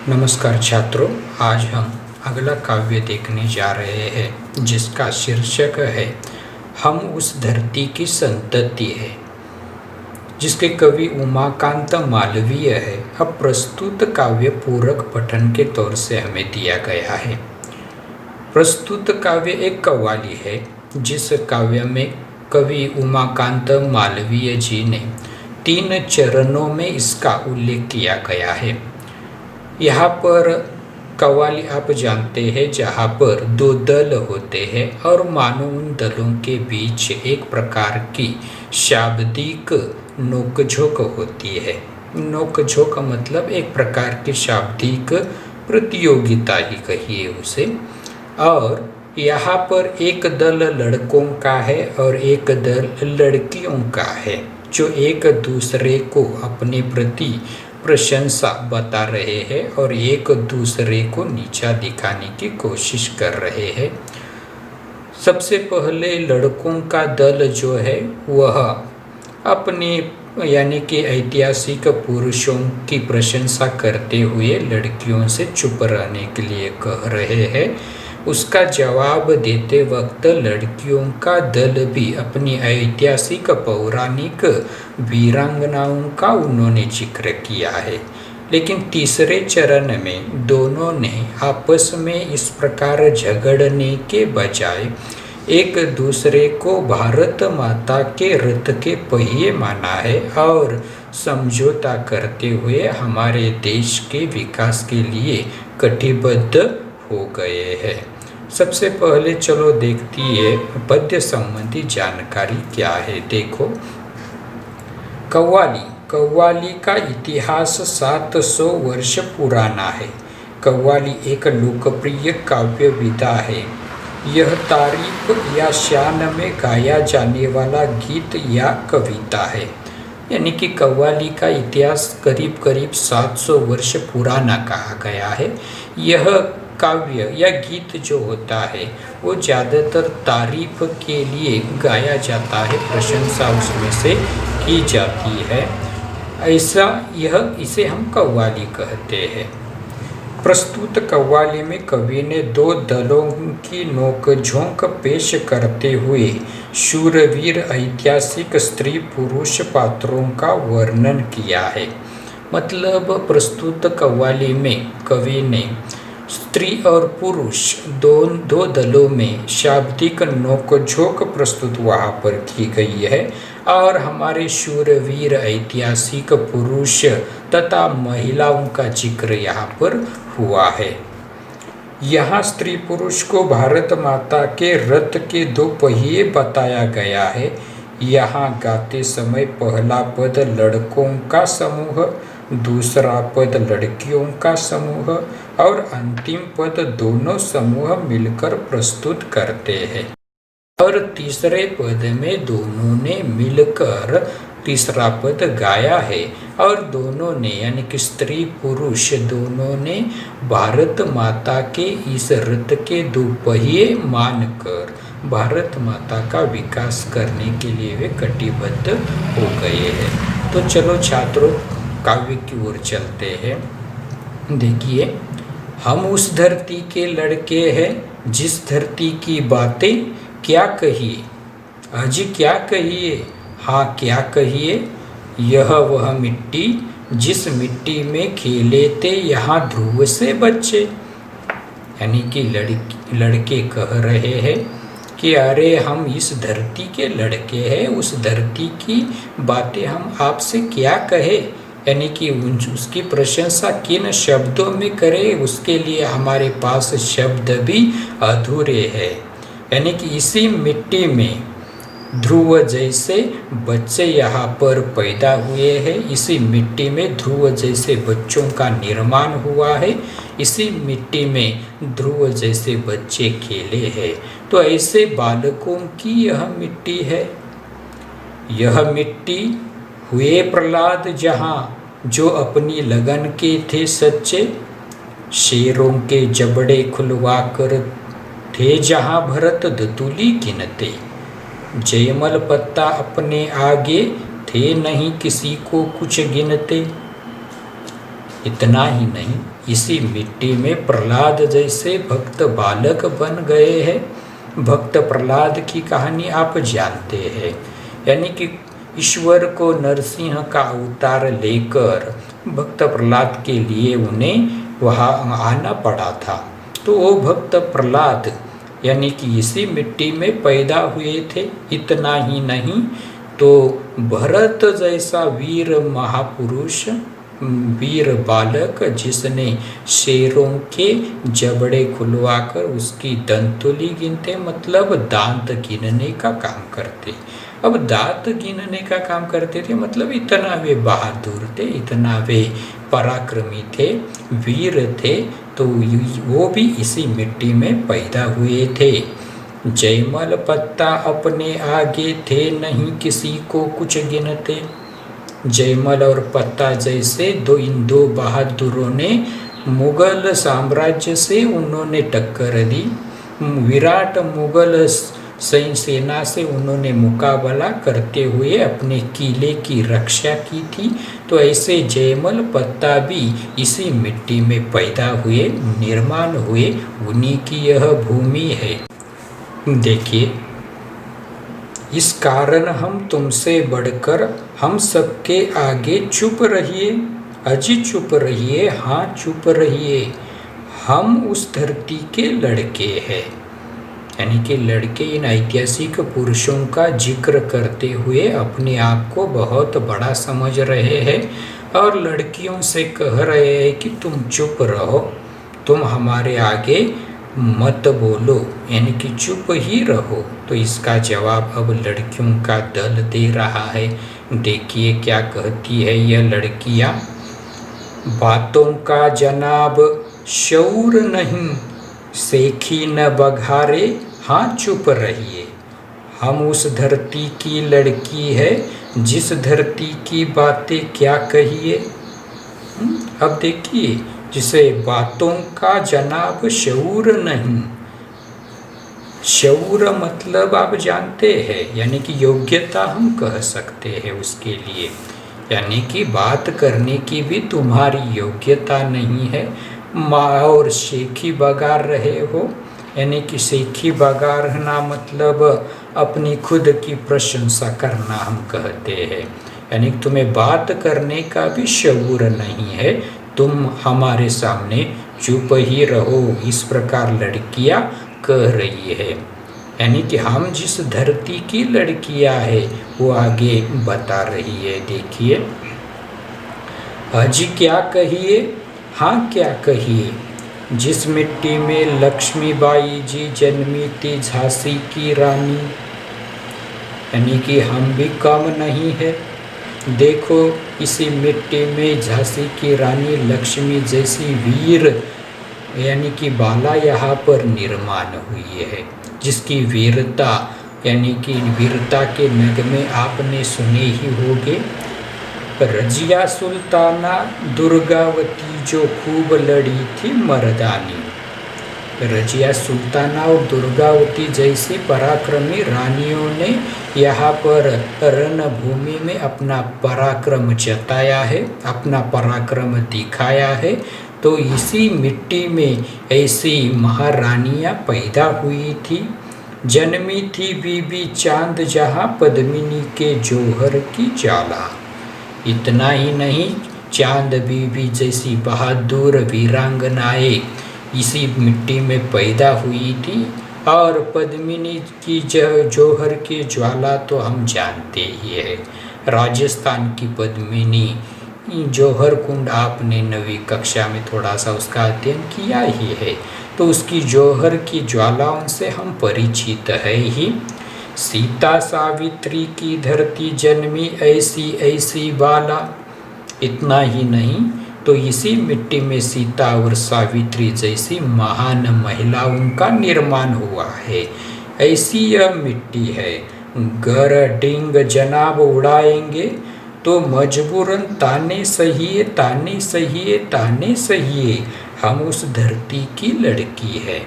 नमस्कार छात्रों, आज हम अगला काव्य देखने जा रहे हैं जिसका शीर्षक है हम उस धरती की संतति है, जिसके कवि उमाकांत मालवीय है। अब प्रस्तुत काव्य पूरक पठन के तौर से हमें दिया गया है। प्रस्तुत काव्य एक कव्वाली है जिस काव्य में कवि उमाकांत मालवीय जी ने 3 चरणों में इसका उल्लेख किया गया है। यहाँ पर कव्वाली आप जानते हैं जहाँ पर 2 दल होते हैं और मानो उन दलों के बीच एक प्रकार की शाब्दिक नोकझोंक होती है। नोकझोंक मतलब एक प्रकार की शाब्दिक प्रतियोगिता ही कहिए उसे। और यहाँ पर एक दल लड़कों का है और एक दल लड़कियों का है, जो एक दूसरे को अपने प्रति प्रशंसा बता रहे हैं और एक दूसरे को नीचा दिखाने की कोशिश कर रहे हैं। सबसे पहले लड़कों का दल जो है वह अपने यानी कि ऐतिहासिक पुरुषों की प्रशंसा करते हुए लड़कियों से चुप रहने के लिए कह रहे हैं। उसका जवाब देते वक्त लड़कियों का दल भी अपनी ऐतिहासिक पौराणिक वीरांगनाओं का उन्होंने जिक्र किया है। लेकिन तीसरे चरण में दोनों ने आपस में इस प्रकार झगड़ने के बजाय एक दूसरे को भारत माता के रथ के पहिए माना है और समझौता करते हुए हमारे देश के विकास के लिए कटिबद्ध हो गए हैं। सबसे पहले चलो देखती है पद्य संबंधी जानकारी क्या है। देखो, कव्वाली का इतिहास 700 वर्ष पुराना है। कव्वाली एक लोकप्रिय काव्य विधा है। यह तारीफ या शान में गाया जाने वाला गीत या कविता है। यानी कि कव्वाली का इतिहास करीब 700 वर्ष पुराना कहा गया है। यह काव्य या गीत जो होता है वो ज़्यादातर तारीफ के लिए गाया जाता है, प्रशंसा उसमें से की जाती है। इसे हम कव्वाली कहते हैं। प्रस्तुत कव्वाली में कवि ने 2 दलों की नोकझोंक पेश करते हुए शूरवीर ऐतिहासिक स्त्री पुरुष पात्रों का वर्णन किया है। मतलब प्रस्तुत कव्वाली में कवि ने स्त्री और पुरुष दो दलों में शाब्दिक नोकझोंक प्रस्तुत वहाँ पर की गई है और हमारे शूरवीर ऐतिहासिक पुरुष तथा महिलाओं का जिक्र यहाँ पर हुआ है। यहाँ स्त्री पुरुष को भारत माता के रथ के 2 पहिए बताया गया है। यहाँ गाते समय पहला पद लड़कों का समूह, दूसरा पद लड़कियों का समूह और अंतिम पद दोनों समूह मिलकर प्रस्तुत करते हैं। और तीसरे पद में दोनों ने मिलकर तीसरा पद गाया है और दोनों ने यानी कि स्त्री पुरुष दोनों ने भारत माता के इस रथ के 2 पहिए मानकर भारत माता का विकास करने के लिए वे कटिबद्ध हो गए हैं। तो चलो छात्रों, काव्य की ओर चलते हैं। देखिए, हम उस धरती के लड़के हैं जिस धरती की बातें क्या कहिए, अजी क्या कहिए, हाँ क्या कहिए। यह वह मिट्टी जिस मिट्टी में खेले थे यहाँ ध्रुव से बच्चे। यानी कि लड़के कह रहे हैं कि अरे हम इस धरती के लड़के हैं, उस धरती की बातें हम आपसे क्या कहें। यानी कि उसकी प्रशंसा किन शब्दों में करें, उसके लिए हमारे पास शब्द भी अधूरे हैं। यानी कि इसी मिट्टी में ध्रुव जैसे बच्चे यहाँ पर पैदा हुए हैं, इसी मिट्टी में ध्रुव जैसे बच्चों का निर्माण हुआ है, इसी मिट्टी में ध्रुव जैसे बच्चे खेले हैं। तो ऐसे बालकों की यह मिट्टी है। यह मिट्टी हुए प्रहलाद जहाँ जो अपनी लगन के थे सच्चे, शेरों के जबड़े खुलवा कर थे जहाँ भरत दतुली गिनते, जयमल पत्ता अपने आगे थे नहीं किसी को कुछ गिनते। इतना ही नहीं, इसी मिट्टी में प्रहलाद जैसे भक्त बालक बन गए हैं। भक्त प्रहलाद की कहानी आप जानते हैं, यानी कि ईश्वर को नरसिंह का अवतार लेकर भक्त प्रहलाद के लिए उन्हें वहाँ आना पड़ा था। तो वो भक्त प्रहलाद यानी कि इसी मिट्टी में पैदा हुए थे। इतना ही नहीं, तो भरत जैसा वीर महापुरुष, वीर बालक, जिसने शेरों के जबड़े खुलवाकर उसकी दंतुली गिनते, मतलब दांत गिनने का काम करते। अब दांत गिनने का काम करते थे, मतलब इतना वे बहादुर थे, इतना वे पराक्रमी थे, वीर थे। तो वो भी इसी मिट्टी में पैदा हुए थे। जयमल पत्ता अपने आगे थे, नहीं किसी को कुछ गिनते। जयमल और पत्ता जैसे इन दो बहादुरों ने मुगल साम्राज्य से उन्होंने टक्कर दी। विराट मुगल सेना से उन्होंने मुकाबला करते हुए अपने किले की रक्षा की थी। तो ऐसे जयमल पत्ता भी इसी मिट्टी में पैदा हुए, निर्माण हुए, उन्हीं की यह भूमि है। देखिए, इस कारण हम तुमसे बढ़कर हम सबके आगे चुप रहिए, अजी चुप रहिए, हाँ चुप रहिए, हम उस धरती के लड़के हैं। यानी कि लड़के इन ऐतिहासिक पुरुषों का जिक्र करते हुए अपने आप को बहुत बड़ा समझ रहे हैं और लड़कियों से कह रहे हैं कि तुम चुप रहो, तुम हमारे आगे मत बोलो, यानी कि चुप ही रहो। तो इसका जवाब अब लड़कियों का दल दे रहा है। देखिए क्या कहती है यह लड़कियां। बातों का जनाब शऊर नहीं, सेखी न बघारे, हाँ चुप रहिए। हम उस धरती की लड़की है, जिस धरती की बातें क्या कहिए। अब देखिए, जिसे बातों का जनाब शऊर नहीं, शऊर मतलब आप जानते हैं, यानी कि योग्यता हम कह सकते हैं उसके लिए, यानी कि बात करने की भी तुम्हारी योग्यता नहीं है। और शेखी बगार रहे हो, यानी कि शेखी बगारना मतलब अपनी खुद की प्रशंसा करना हम कहते हैं, यानी कि तुम्हें बात करने का भी शऊर नहीं है, तुम हमारे सामने चुप ही रहो। इस प्रकार लड़कियां कह रही है, यानी कि हम जिस धरती की लड़कियां है वो आगे बता रही है। देखिए, अजी क्या कहिए, हाँ क्या कहिए। जिस मिट्टी में लक्ष्मीबाई जी जन्मी थी, झांसी की रानी, यानी कि हम भी कम नहीं है। देखो, इसी मिट्टी में झांसी की रानी लक्ष्मी जैसी वीर यानी कि बाला यहाँ पर निर्माण हुई है, जिसकी वीरता यानी कि वीरता के नगमे आपने सुने ही होंगे। रजिया सुल्ताना दुर्गावती जो खूब लड़ी थी मर्दानी। रजिया सुल्ताना और दुर्गावती जैसी पराक्रमी रानियों ने यहाँ पर रणभूमि में अपना पराक्रम जताया है, अपना पराक्रम दिखाया है। तो इसी मिट्टी में ऐसी महारानियाँ पैदा हुई थी। जन्मी थी बीबी चांद जहाँ पद्मिनी के जौहर की ज्वाला। इतना ही नहीं, चांद बीबी जैसी बहादुर वीरांगनाएं इसी मिट्टी में पैदा हुई थी। और पद्मिनी की जौहर की ज्वाला तो हम जानते ही है, राजस्थान की पद्मिनी जौहर कुंड आपने 9वीं कक्षा में थोड़ा सा उसका अध्ययन किया ही है। तो उसकी जौहर की ज्वालाओं से हम परिचित है ही। सीता सावित्री की धरती जन्मी ऐसी ऐसी बाला। इतना ही नहीं, तो इसी मिट्टी में सीता और सावित्री जैसी महान महिलाओं का निर्माण हुआ है। ऐसी यह मिट्टी है। गर डिंग जनाब उड़ाएंगे तो मजबूरन ताने सहिए, ताने सहिए, ताने सहिए, हम उस धरती की लड़की है।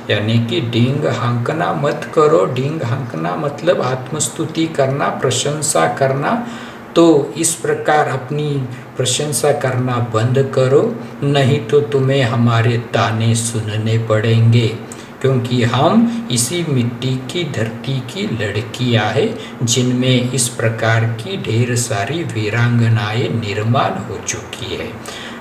यानी कि डिंग हंकना मत करो। डिंग हंकना मतलब आत्मस्तुति करना, प्रशंसा करना, तो इस प्रकार अपनी प्रशंसा करना बंद करो, नहीं तो तुम्हें हमारे ताने सुनने पड़ेंगे, क्योंकि हम इसी मिट्टी की धरती की लड़कियां हैं जिनमें इस प्रकार की ढेर सारी वीरांगनाएं निर्माण हो चुकी है।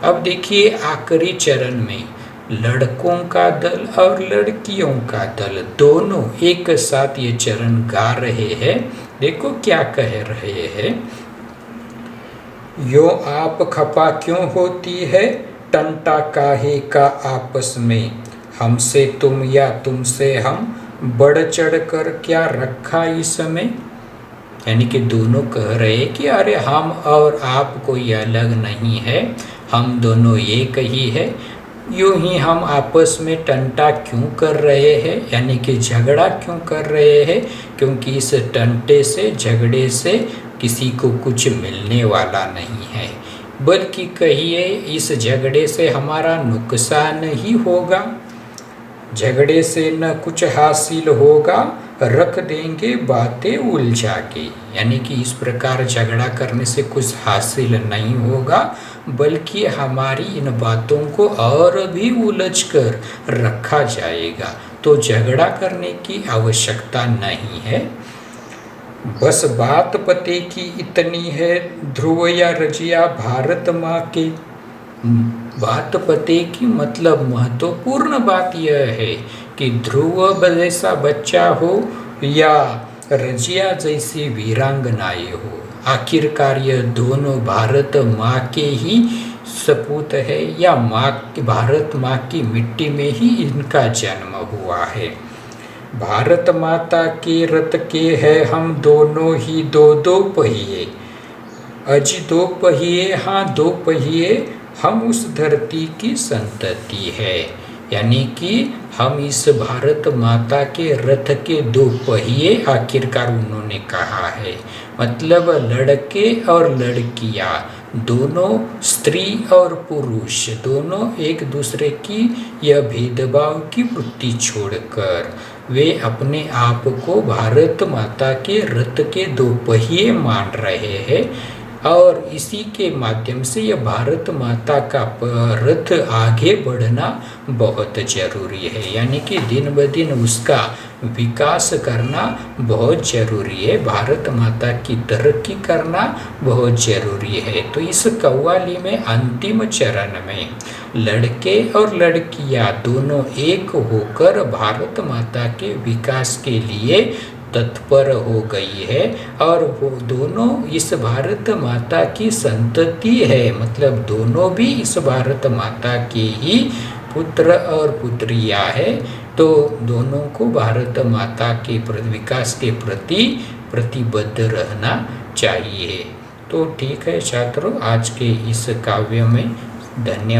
अब देखिए आखिरी चरण में लड़कों का दल और लड़कियों का दल दोनों एक साथ ये चरण गा रहे हैं। देखो क्या कह रहे हैं। यो आप खपा क्यों होती है, टंटा काहे का आपस में, हमसे तुम या तुमसे हम, बढ़ चढ़ कर क्या रखा इसमें। यानी कि दोनों कह रहे हैं कि अरे हम और आप कोई अलग नहीं है, हम दोनों एक ही है। यूं ही हम आपस में टंटा क्यों कर रहे हैं, यानी कि झगड़ा क्यों कर रहे हैं, क्योंकि इस टंटे से झगड़े से किसी को कुछ मिलने वाला नहीं है, बल्कि कहिए इस झगड़े से हमारा नुकसान ही होगा। झगड़े से न कुछ हासिल होगा, रख देंगे बातें उलझा के। यानी कि इस प्रकार झगड़ा करने से कुछ हासिल नहीं होगा, बल्कि हमारी इन बातों को और भी उलझ कर रखा जाएगा। तो झगड़ा करने की आवश्यकता नहीं है। बस बात पते की इतनी है, ध्रुव या रजिया भारत माँ के। बात पते की मतलब महत्वपूर्ण बात यह है कि ध्रुव जैसा बच्चा हो या रजिया जैसी वीरांगनाएं हो, आखिरकार यह दोनों भारत माँ के ही सपूत है या भारत माँ की मिट्टी में ही इनका जन्म हुआ है। भारत माता के रथ के है हम दोनों ही दो दो पहिए, अजी दो पहिए हाँ दो पहिए, हम उस धरती की संतति है। यानी कि हम इस भारत माता के रथ के दो पहिए आखिरकार उन्होंने कहा है, मतलब लड़के और लड़कियां दोनों, स्त्री और पुरुष दोनों एक दूसरे की यह भेदभाव की वृत्ति छोड़कर वे अपने आप को भारत माता के रथ के दो पहिए मान रहे हैं, और इसी के माध्यम से यह भारत माता का रथ आगे बढ़ना बहुत जरूरी है। यानी कि दिन ब दिन उसका विकास करना बहुत जरूरी है, भारत माता की तरक्की करना बहुत जरूरी है। तो इस कव्वाली में अंतिम चरण में लड़के और लड़कियां दोनों एक होकर भारत माता के विकास के लिए तत्पर हो गई है, और वो दोनों इस भारत माता की संतति है, मतलब दोनों भी इस भारत माता के ही पुत्र और पुत्रियां है। तो दोनों को भारत माता के विकास के प्रति प्रतिबद्ध रहना चाहिए। तो ठीक है छात्रों, आज के इस काव्य में धन्यवाद।